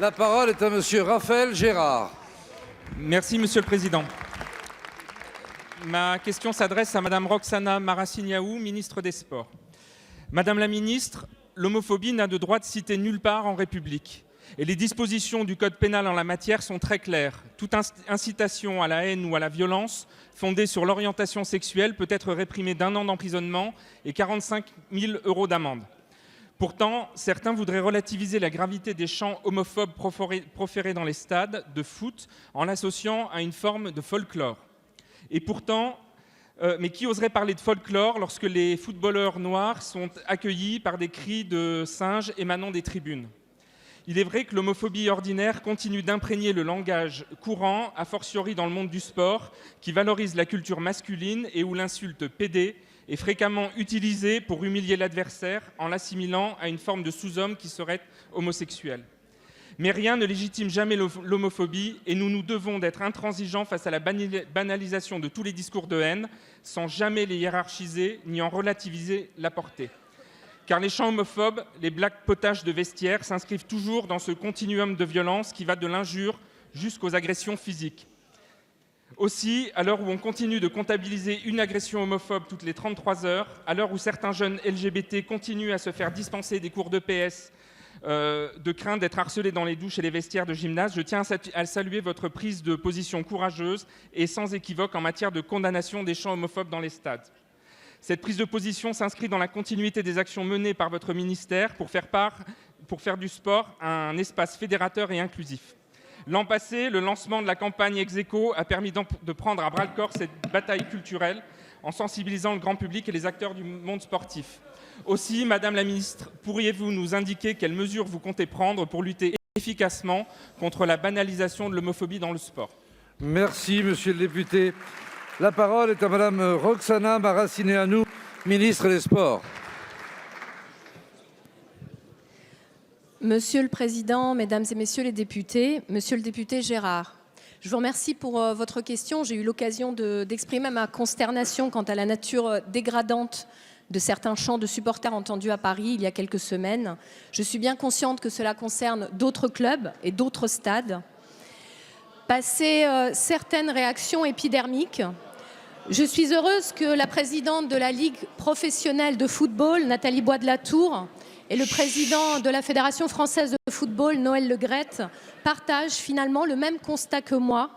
La parole est à monsieur Raphaël Gérard. Merci, Monsieur le Président. Ma question s'adresse à Madame Roxana Maracineanu, ministre des Sports. Madame la ministre, l'homophobie n'a de droit de cité nulle part en République. Et les dispositions du Code pénal en la matière sont très claires. Toute incitation à la haine ou à la violence fondée sur l'orientation sexuelle peut être réprimée d'1 an d'emprisonnement et 45 000 € d'amende. Pourtant, certains voudraient relativiser la gravité des chants homophobes proférés dans les stades de foot en l'associant à une forme de folklore. Et pourtant, mais qui oserait parler de folklore lorsque les footballeurs noirs sont accueillis par des cris de singes émanant des tribunes? Il est vrai que l'homophobie ordinaire continue d'imprégner le langage courant, a fortiori dans le monde du sport, qui valorise la culture masculine et où l'insulte pédé est fréquemment utilisée pour humilier l'adversaire en l'assimilant à une forme de sous-homme qui serait homosexuel. Mais rien ne légitime jamais l'homophobie et nous nous devons d'être intransigeants face à la banalisation de tous les discours de haine, sans jamais les hiérarchiser ni en relativiser la portée. Car les chants homophobes, les blagues potaches de vestiaire s'inscrivent toujours dans ce continuum de violence qui va de l'injure jusqu'aux agressions physiques. Aussi, à l'heure où on continue de comptabiliser une agression homophobe toutes les 33 heures, à l'heure où certains jeunes LGBT continuent à se faire dispenser des cours d'EPS de crainte d'être harcelés dans les douches et les vestiaires de gymnase, je tiens à saluer votre prise de position courageuse et sans équivoque en matière de condamnation des chants homophobes dans les stades. Cette prise de position s'inscrit dans la continuité des actions menées par votre ministère pour faire du sport un espace fédérateur et inclusif. L'an passé, le lancement de la campagne Ex-Aequo a permis de prendre à bras-le-corps cette bataille culturelle en sensibilisant le grand public et les acteurs du monde sportif. Aussi, Madame la Ministre, pourriez-vous nous indiquer quelles mesures vous comptez prendre pour lutter efficacement contre la banalisation de l'homophobie dans le sport? Merci, monsieur le député. La parole est à madame Roxana Maracineanu, ministre des Sports. Monsieur le Président, Mesdames et Messieurs les députés, Monsieur le député Gérard, je vous remercie pour votre question. J'ai eu l'occasion d'exprimer ma consternation quant à la nature dégradante de certains chants de supporters entendus à Paris il y a quelques semaines. Je suis bien consciente que cela concerne d'autres clubs et d'autres stades. Passé certaines réactions épidermiques, je suis heureuse que la présidente de la Ligue professionnelle de football, Nathalie Bois de la Tour, et le président de la Fédération française de football, Noël Le Graët, partagent finalement le même constat que moi.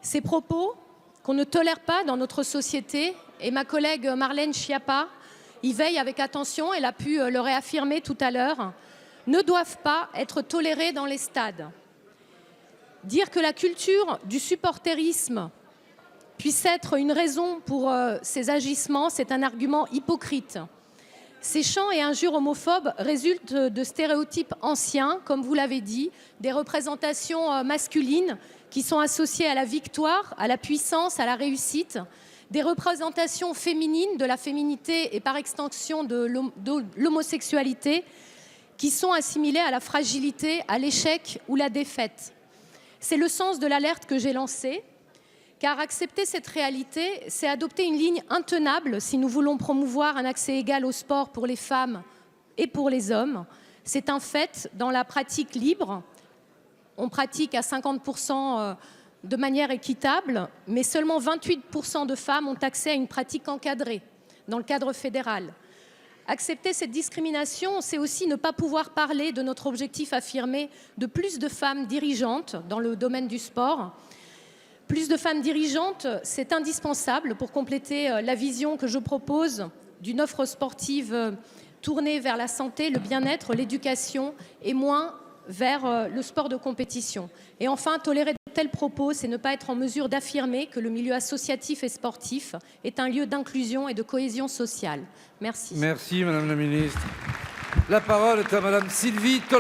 Ces propos qu'on ne tolère pas dans notre société, et ma collègue Marlène Schiappa y veille avec attention, elle a pu le réaffirmer tout à l'heure, ne doivent pas être tolérés dans les stades. Dire que la culture du supporterisme puisse être une raison pour ces agissements, c'est un argument hypocrite. Ces chants et injures homophobes résultent de stéréotypes anciens, comme vous l'avez dit, des représentations masculines qui sont associées à la victoire, à la puissance, à la réussite, des représentations féminines de la féminité et par extension de l'homosexualité qui sont assimilées à la fragilité, à l'échec ou la défaite. C'est le sens de l'alerte que j'ai lancée. Car accepter cette réalité, c'est adopter une ligne intenable si nous voulons promouvoir un accès égal au sport pour les femmes et pour les hommes. C'est un fait dans la pratique libre. On pratique à 50% de manière équitable, mais seulement 28% de femmes ont accès à une pratique encadrée dans le cadre fédéral. Accepter cette discrimination, c'est aussi ne pas pouvoir parler de notre objectif affirmé de plus de femmes dirigeantes dans le domaine du sport. Plus de femmes dirigeantes, c'est indispensable pour compléter la vision que je propose d'une offre sportive tournée vers la santé, le bien-être, l'éducation et moins vers le sport de compétition. Et enfin, tolérer de tels propos, c'est ne pas être en mesure d'affirmer que le milieu associatif et sportif est un lieu d'inclusion et de cohésion sociale. Merci. Merci, madame la ministre. La parole est à madame Sylvie Tolman.